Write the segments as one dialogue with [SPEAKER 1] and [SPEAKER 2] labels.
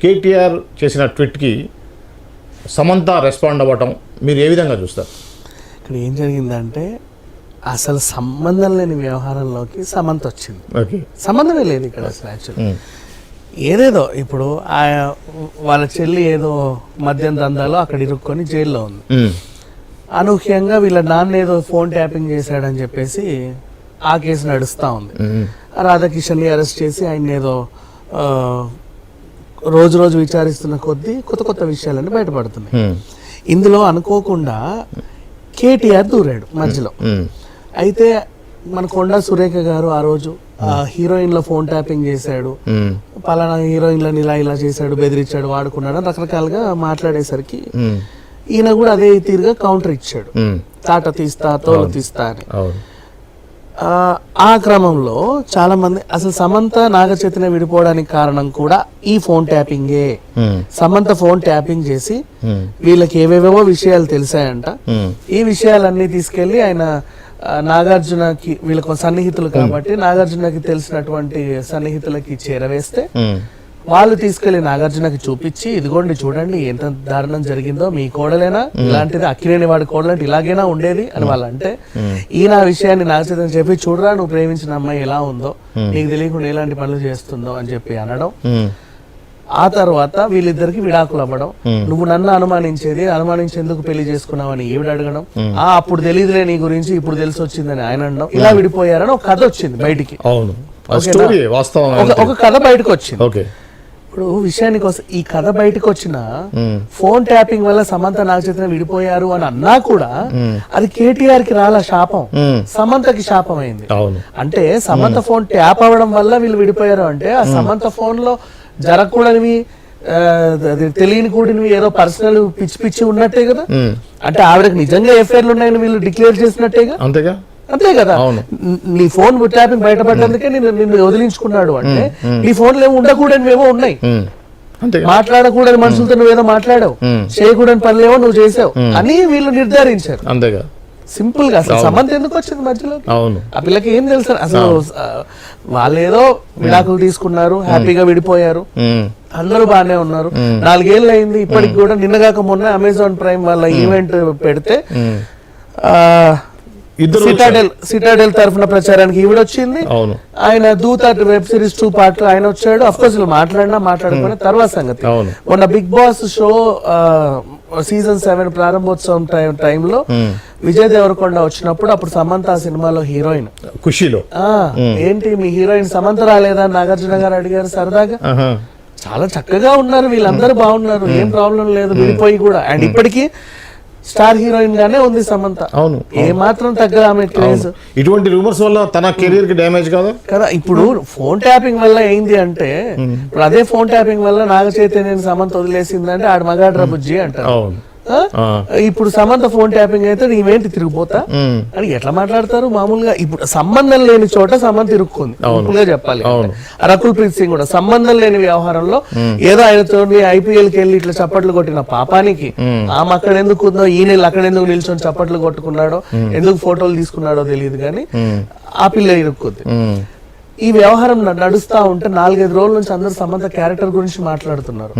[SPEAKER 1] కేటీఆర్ చేసిన ట్వీట్కి సమంత రెస్పాండ్ అవ్వటం మీరు ఏ విధంగా చూస్తారు?
[SPEAKER 2] ఇక్కడ ఏం జరిగిందంటే అసలు సంబంధం లేని వ్యవహారంలోకి సమంత వచ్చింది.
[SPEAKER 1] ఓకే,
[SPEAKER 2] సంబంధమే లేదు ఇక్కడ అసలు. యాక్చువల్లీ ఏదేదో ఇప్పుడు వాళ్ళ చెల్లి ఏదో మద్యం దందాలో అక్కడ ఇరుక్కొని జైల్లో ఉంది. అనూహ్యంగా వీళ్ళ నాన్న ఏదో ఫోన్ ట్యాపింగ్ చేశాడని చెప్పేసి ఆ కేసు నడుస్తూ ఉంది. రాధాకిషన్ని అరెస్ట్ చేసి ఆయన ఏదో రోజు రోజు విచారిస్తున్న కొద్దీ కొత్త కొత్త విషయాలన్నీ బయటపడుతున్నాయి. ఇందులో అనుకోకుండా కేటీఆర్ దూరాడు మధ్యలో. అయితే మన కొండా సురేఖ గారు ఆ రోజు హీరోయిన్ల ఫోన్ ట్యాపింగ్ చేశాడు, పలానా హీరోయిన్లను ఇలా ఇలా చేశాడు, బెదిరించాడు, వాడుకున్నాడు అని రకరకాలుగా మాట్లాడేసరికి ఈయన కూడా అదే తీరుగా కౌంటర్ ఇచ్చాడు, తాట తీస్తా తోలు తీస్తా అని. ఆ క్రమంలో చాలా మంది అసలు సమంత నాగచైతన్య విడిపోవడానికి కారణం కూడా ఈ ఫోన్ ట్యాపింగే. సమంత ఫోన్ ట్యాపింగ్ చేసి వీళ్ళకి ఏవేవేవో విషయాలు తెలిసాయంట. ఈ విషయాలన్నీ తీసుకెళ్లి ఆయన నాగార్జునకి, వీళ్ళకు సన్నిహితులు కాబట్టి నాగార్జునకి తెలిసినటువంటి సన్నిహితులకి చేరవేస్తే వాళ్ళు తీసుకెళ్లి నాగార్జునకి చూపించి, ఇదిగోండి చూడండి ఎంత దారుణం జరిగిందో, మీ కోడలేనా ఇలాంటిది, అక్కినేని వాడి కోడలంటే ఇలాగైనా ఉండేది అని వాళ్ళు అంటే, ఈయన ఆ విషయాన్ని నాగచైతన్య చెప్పి, చూడరా నువ్వు ప్రేమించిన అమ్మాయి ఎలా ఉందో, నీకు తెలియకుండా ఎలాంటి పనులు చేస్తుందో అని చెప్పి అనడం. ఆ తర్వాత వీళ్ళిద్దరికి విడాకులు అవ్వడం. నువ్వు నన్ను అనుమానించేందుకు పెళ్లి చేసుకున్నావని ఈవిడ అడగడం. అప్పుడు తెలియదులే నీ గురించి, ఇప్పుడు తెలిసి వచ్చిందని ఆయన అనడం. ఇలా విడిపోయారని ఒక కథ వచ్చింది బయటికి. ఒక కథ బయటకు వచ్చింది. ఇప్పుడు విషయానికి వస్తే ఈ కథ బయటకు వచ్చిన ఫోన్ ట్యాపింగ్ వల్ల సమంత నాగచైతన్య విడిపోయారు అని అన్నా కూడా అది కేటీఆర్ కి రాల శాపం, సమంతకి శాపం అయింది. అంటే సమంత ఫోన్ ట్యాప్ అవ్వడం వల్ల వీళ్ళు విడిపోయారు అంటే ఆ సమంత ఫోన్ లో జరగకూడనివి, తెలియని కూడినవి, ఏదో పర్సనల్ పిచ్చి పిచ్చి ఉన్నట్టే కదా. అంటే ఆవిడకి నిజంగా ఎఫ్ఐఆర్లు ఉన్నాయని వీళ్ళు డిక్లేర్ చేసినట్టేగా. అంతే కదా. నీ ఫోన్ ట్యాపింగ్ బయటపడ్డందుకే నిన్ను వదిలించుకున్నాడు అంటే నీ ఫోన్లో ఏమో ఉండకూడని ఏమో ఉన్నాయి, మాట్లాడకూడని మనుషులతో నువ్వేదో మాట్లాడావు, చేయకూడని పనులేమో నువ్వు చేసావు అని వీళ్ళు నిర్ధారించారు. అంతేగా సింపుల్ గా. అసలు సమంత ఎందుకు వచ్చింది మధ్యలో? ఆ పిల్లకి ఏం తెలుసు అసలు? వాళ్ళేదో విడాకులు తీసుకున్నారు, హ్యాపీగా విడిపోయారు, అందరూ బాగానే ఉన్నారు. 4 ఏళ్ళు అయింది ఇప్పటికి కూడా. నిన్నగాక మొన్న అమెజాన్ ప్రైమ్ వాళ్ళ ఈవెంట్ పెడితే సిటాడెల్ తరఫున ప్రచారానికి ఈవిడ వచ్చింది. ఆయన దూత వెబ్ సిరీస్ 2 పార్ట్లు ఆయన వచ్చాడు. అఫ్ కోర్స్ మాట్లాడుకునే తర్వాత సంగతి. మొన్న బిగ్ బాస్ షో సీజన్ 7 ప్రారంభోత్సవం టైంలో విజయ్ దేవరకొండ వచ్చినప్పుడు అప్పుడు సమంత సినిమాలో హీరోయిన్
[SPEAKER 1] ఖుషీలో
[SPEAKER 2] ఏంటి మీ హీరోయిన్ సమంత రాలేదా నాగార్జున గారు అడిగారు సరదాగా. చాలా చక్కగా ఉన్నారు వీళ్ళందరూ, బాగున్నారు, ఏం ప్రాబ్లం లేదు, విడిపోయి కూడా. అండ్ ఇప్పటికీ స్టార్ హీరోయిన్ గానే ఉంది సమంత. అవును, ఏ మాత్రం తగ్గదు ఆమె క్రేజ్.
[SPEAKER 1] ఇటువంటి రూమర్స్ వల్ల తన కెరీర్ కి డ్యామేజ్ కాదు
[SPEAKER 2] కదా. ఇప్పుడు ఫోన్ ట్యాపింగ్ వల్ల ఏంది అంటే, ఇప్పుడు అదే ఫోన్ ట్యాపింగ్ వల్ల నాగచైతన్యని సమంత వదిలేసిందంటే ఆడు మగాడ్రా బుజ్జి అంటారు. ఇప్పుడు సమంత ఫోన్ ట్యాపింగ్ అయితే నీవేంటి తిరిగిపోతా అని ఎట్లా మాట్లాడతారు మామూలుగా. ఇప్పుడు సంబంధం లేని చోట సమంత తిరుక్కుంది గా చెప్పాలి. రకుల్ ప్రీత్ సింగ్ కూడా సంబంధం లేని వ్యవహారంలో ఏదో ఆయనతో ఐపీఎల్ కి వెళ్ళి ఇట్లా చప్పట్లు కొట్టిన పాపానికి ఆమె అక్కడ ఎందుకు ఉందో, ఈయన అక్కడ ఎందుకు నిల్చొని చప్పట్లు కొట్టుకున్నాడో, ఎందుకు ఫోటోలు తీసుకున్నాడో తెలియదు కానీ ఆ పిల్ల ఇరుక్కుంది. ఈ వ్యవహారం నడుస్తా ఉంటే 4-5 రోజుల నుంచి అందరూ సమంత క్యారెక్టర్ గురించి మాట్లాడుతున్నారు.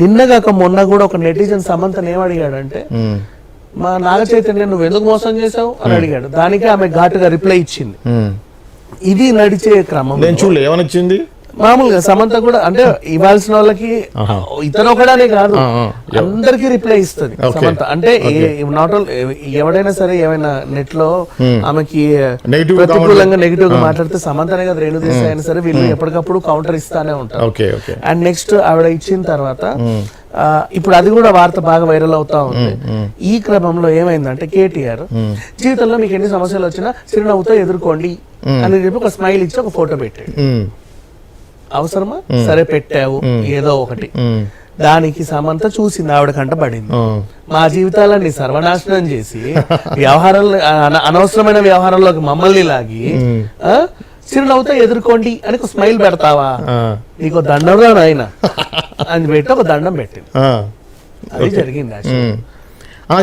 [SPEAKER 2] నిన్నగాక మొన్న కూడా ఒక నెటిజన్ సమంతను ఏమడిగాడంటే, మా నాగచైతన్య నువ్వు ఎందుకు మోసం చేసావు అని అడిగాడు. దానికి ఆమె ఘాటుగా రిప్లై ఇచ్చింది. ఇది నడిచే క్రమం
[SPEAKER 1] నేను చూడలే ఏమనిచ్చింది.
[SPEAKER 2] మామూలుగా సమంత కూడా అంటే ఇవ్వాల్సిన వాళ్ళకి ఇతను ఒకడానే కాదు అందరికి రిప్లై ఇస్తుంది సమంత. అంటే నాట్ ఓన్లీ ఎవడైనా సరే ఏమైనా నెట్ లో ఆమెకి ప్రతికూలంగా నెగిటివ్ గా మాట్లాడితే సమంతనే కదా రేణుదేశాయ్ అయినా సరే వీళ్ళు ఎప్పటికప్పుడు కౌంటర్ ఇస్తానే ఉంటారు. అండ్ నెక్స్ట్ ఆవిడ ఇచ్చిన తర్వాత ఇప్పుడు అది కూడా వార్త బాగా వైరల్ అవుతా ఉంది. ఈ క్రమంలో ఏమైందంటే కేటీఆర్ జీవితంలో మీకు ఎన్ని సమస్యలు వచ్చినా చిరునవ్వుతో ఎదుర్కోండి అని చెప్పి ఒక స్మైల్ ఇచ్చి ఒక ఫోటో పెట్టాడు. అవసరమా? సరే పెట్టావు ఏదో ఒకటి. దానికి సమంత చూసింది, ఆవిడ కంట పడింది. మా జీవితాలన్నీ సర్వనాశనం చేసి వ్యవహారంలో అనవసరమైన వ్యవహారంలోకి మమ్మల్ని లాగి చిరునవ్వుతో ఎదుర్కోండి అని ఒక స్మైల్ పెడతావా, నీకు దండం రా నాయన అని పెట్టి ఒక దండం పెట్టింది. అది జరిగింది.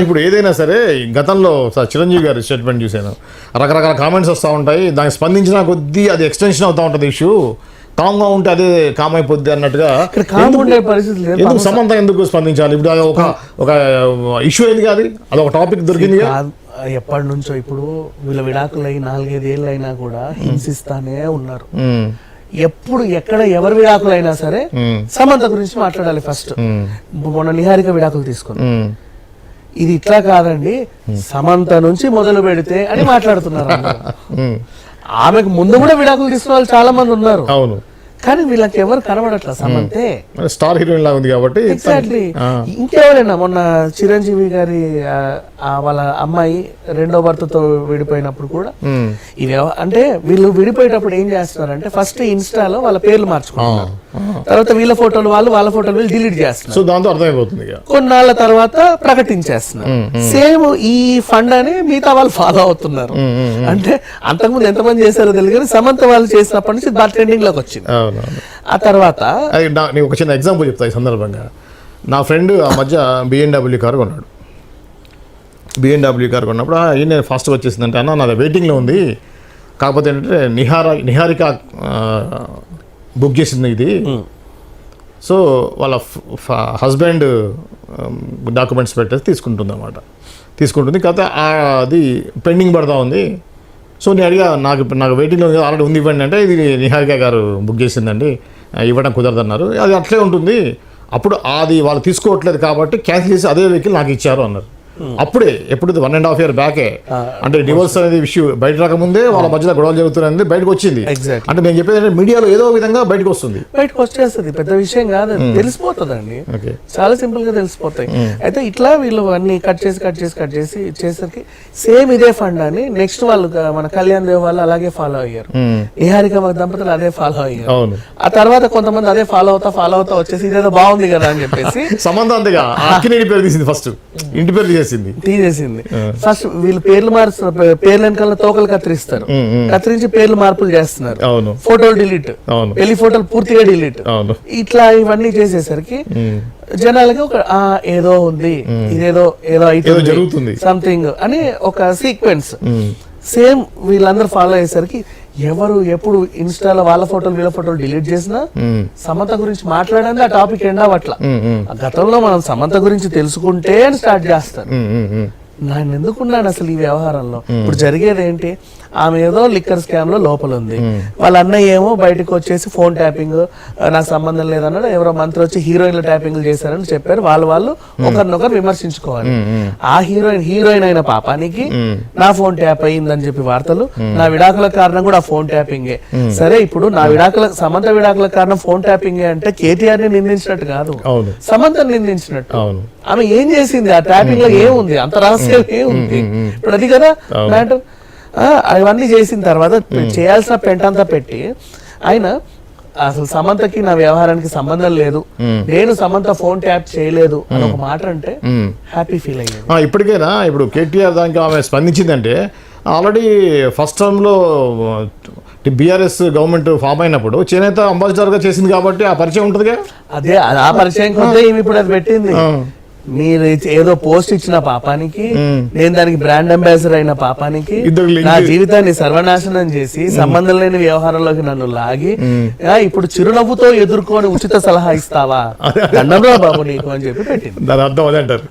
[SPEAKER 1] ఇప్పుడు ఏదైనా సరే గతంలో చిరంజీవి గారి స్టేట్మెంట్ చూశాను, రకరకాల కామెంట్స్ వస్తూ ఉంటాయి, దానికి స్పందించిన కొద్దీ అది ఎక్స్టెన్షన్ అవుతూ ఉంటుంది ఇష్యూ. కామ్గా ఉంటే అదే కామ్ అయిపోద్ది అన్నట్టుగా
[SPEAKER 2] ఇక్కడ కామ్ ఉండే పరిస్థితి లేదు.
[SPEAKER 1] ఎందుకు సమంత ఎందుకు స్పందించాలి? ఇప్పుడు అది ఒక ఇష్యూ అయింది కాదు, అది ఒక టాపిక్ దొరికింది.
[SPEAKER 2] ఎప్పటి నుంచో ఇప్పుడు వీళ్ళ విడాకులు అయి 4-5 ఏళ్ళు అయినా కూడా హింసిస్తానే ఉన్నారు. ఎప్పుడు ఎక్కడ ఎవరి విడాకులు అయినా సరే సమంత గురించి మాట్లాడాలి ఫస్ట్. మొన్న నిహారిక విడాకులు తీసుకుని ఇది ఇట్లా కాదండి, సమంత నుంచి మొదలు పెడితే అని మాట్లాడుతున్నారు. ఆమెకు ముందు కూడా విడాకులు తీసుకున్న వాళ్ళు చాలా మంది ఉన్నారు.
[SPEAKER 1] అవును,
[SPEAKER 2] కానీ వీళ్ళకి ఎవరు కనబడట్లా. సమంతే
[SPEAKER 1] స్టార్ హీరోయిన్ లాగా ఉంది కాబట్టి.
[SPEAKER 2] ఎగ్జాక్ట్లీ. ఇంకెవరైనా మొన్న చిరంజీవి గారి వాళ్ళ అమ్మాయి రెండో భర్తతో విడిపోయినప్పుడు కూడా ఇవి అంటే వీళ్ళు విడిపోయేటప్పుడు ఏం చేస్తున్నారంటే ఫస్ట్ ఇన్స్టాలో వాళ్ళ పేర్లు మార్చుకుంటున్నారు, తర్వాత వీళ్ళ ఫోటోలు వాళ్ళ ఫోటోలు వీళ్ళు డిలీట్ చేస్తున్నారు.
[SPEAKER 1] సో దాంతో అర్థమైపోతుంది,
[SPEAKER 2] కొన్నాళ్ళ తర్వాత ప్రకటించేస్తున్నారు. సేమ్ ఈ ఫండ్ అని మిగతా వాళ్ళు ఫాలో అవుతున్నారు. అంటే అంతకుముందు ఎంతమంది చేశారో తెలియదు కానీ సమంత వాళ్ళు చేసినప్పటి నుంచి బాగా ట్రెండింగ్ లోకి వచ్చింది. ఆ తర్వాత
[SPEAKER 1] నేను ఒక చిన్న ఎగ్జాంపుల్ చెప్తా ఈ సందర్భంగా. నా ఫ్రెండ్ ఆ మధ్య BMW కారు కొన్నాడు. BMW కారు కొన్నప్పుడు నేను ఫాస్ట్గా వచ్చేసిందంటే అన్న నాది వెయిటింగ్లో ఉంది, కాకపోతే ఏంటంటే నిహారిక బుక్ చేసింది ఇది. సో వాళ్ళ హస్బెండ్ డాక్యుమెంట్స్ పెట్టేసి తీసుకుంటుంది కాకపోతే అది పెండింగ్ పడతా ఉంది. సో నేను అడిగా, నాకు వెయిటింగ్లో ఆల్రెడీ ఉంది ఇవ్వండి అంటే, ఇది నిహారిక గారు బుక్ చేసిందండి, ఇవ్వడం కుదరదన్నారు. అది అట్లే ఉంటుంది, అప్పుడు అది వాళ్ళు తీసుకోవట్లేదు కాబట్టి క్యాన్సిల్ చేసి అదే వెహికల్ నాకు ఇచ్చారు అన్నారు. అప్పుడే ఎప్పుడు 1.5 year బ్యాకే, అంటే డివోర్స్ అనేది ఇష్యూ బయట రాకముందే వాళ్ళ మధ్యలో గొడవలు జరుగుతున్నాయి బయటకు వచ్చింది. అంటే నేను చెప్పేది అంటే మీడియాలో ఏదో విధంగా బయటకు వచ్చేస్తుంది, పెద్ద విషయం కాదు, తెలిసిపోతుందండి, చాలా సింపుల్ గా తెలిసిపోతాయి. అయితే ఇట్లా వీళ్ళు అన్ని కట్ చేసి ఇచ్చేసరికి సేమ్ ఇదే ఫండ్ అని నెక్స్ట్ వాళ్ళు మన కళ్యాణ్ దేవ్ వాళ్ళు అలాగే ఫాలో అయ్యారు, నిహారిక దంపతులు అదే ఫాలో అయ్యారు. ఆ తర్వాత కొంతమంది అదే ఫాలో అవుతా వచ్చేసి ఇదేదో బాగుంది కదా అని చెప్పేసి సంబంధం అంతేగా పేరు తీసింది, ఫస్ట్ ఇంటి పేరు
[SPEAKER 2] తీసేసింది. ఫస్ట్ వీళ్ళు పేర్లు పేర్ల వెనకాల తోకలు కత్తిరించి పేర్లు మార్పులు చేస్తున్నారు, ఫోటోలు డిలీట్, పెళ్లి ఫోటోలు పూర్తిగా డిలీట్, ఇట్లా ఇవన్నీ చేసేసరికి జనాలకి ఒక ఏదో ఉంది, ఏదో అవుతుంది సంథింగ్ అని ఒక సీక్వెన్స్ సేమ్ వీళ్ళందరూ ఫాలో అయ్యేసరికి ఎవరు ఎప్పుడు ఇన్స్టాలో వాళ్ళ ఫోటోలు వీళ్ళ ఫోటోలు డిలీట్ చేసినా సమంత గురించి మాట్లాడండి ఆ టాపిక్ ఎండ్ అవ్వట్లా. గతంలో మనం సమంత గురించి తెలుసుకుంటే అని స్టార్ట్ చేస్తారు. నేను ఎందుకున్నాను అసలు ఈ వ్యవహారంలో? ఇప్పుడు జరిగేది ఏంటి, ఆమె ఏదో లిక్కర్ స్కామ్ లో లోపల ఉంది, వాళ్ళ అన్నయ్య ఏమో బయటకు వచ్చేసి ఫోన్ ట్యాపింగ్ నాకు సంబంధం లేదన్నాడు, ఎవరో మంత్రి వచ్చి హీరోయిన్ల ట్యాపింగ్ చేశారని చెప్పారు. వాళ్ళు ఒకరినొకరు విమర్శించుకోవాలి. ఆ హీరోయిన్ అయిన పాపానికి నా ఫోన్ ట్యాప్ అయ్యిందని చెప్పి వార్తలు, నా విడాకుల కారణం కూడా ఫోన్ ట్యాపింగే. సరే, ఇప్పుడు సమంత విడాకుల కారణం ఫోన్ ట్యాపింగే అంటే కేటీఆర్ ని నిందించినట్టు కాదు, సమంతని నిందించినట్టు. ఆమె ఏం చేసింది? ఆ ట్యాపింగ్ లో ఏముంది? అంత రహస్యం ఏముంది? ఇప్పుడు అది కదా మ్యాటర్. అవన్నీ చేసిన తర్వాత చేయాల్సిన పెంటంతా పెట్టి ఆయన అసలు సమంతకి నా వ్యవహారానికి సంబంధం లేదు, నేను సమంత ఫోన్ ట్యాప్ చేయలేదు అని ఒక మాట అంటే హ్యాపీ ఫీల్ అయ్యాను.
[SPEAKER 1] ఇప్పటికైనా ఇప్పుడు కేటీఆర్ దానికి ఆమె స్పందించిందంటే ఆల్రెడీ ఫస్ట్ టర్మ్ లో బీఆర్ఎస్ గవర్నమెంట్ ఫామ్ అయినప్పుడు చేనేత అంబాసిడర్ గా చేసింది కాబట్టి ఆ పరిచయం ఉంటుందిగా.
[SPEAKER 2] అదే ఆ పరిచయం కొద్దే ఇప్పుడు అది పెట్టింది. మీరు ఏదో పోస్ట్ ఇచ్చిన పాపానికి, నేను దానికి బ్రాండ్ అంబాసిడర్ అయిన పాపానికి నా జీవితాన్ని సర్వనాశనం చేసి సంబంధం లేని వ్యవహారంలోకి నన్ను లాగి ఇప్పుడు చిరునవ్వుతో ఎదుర్కొని ఉచిత సలహా ఇస్తావా, దండంరా బాబు నీకు అని చెప్పి పెట్టింది.
[SPEAKER 1] దాని అర్థం అదే అంటారు.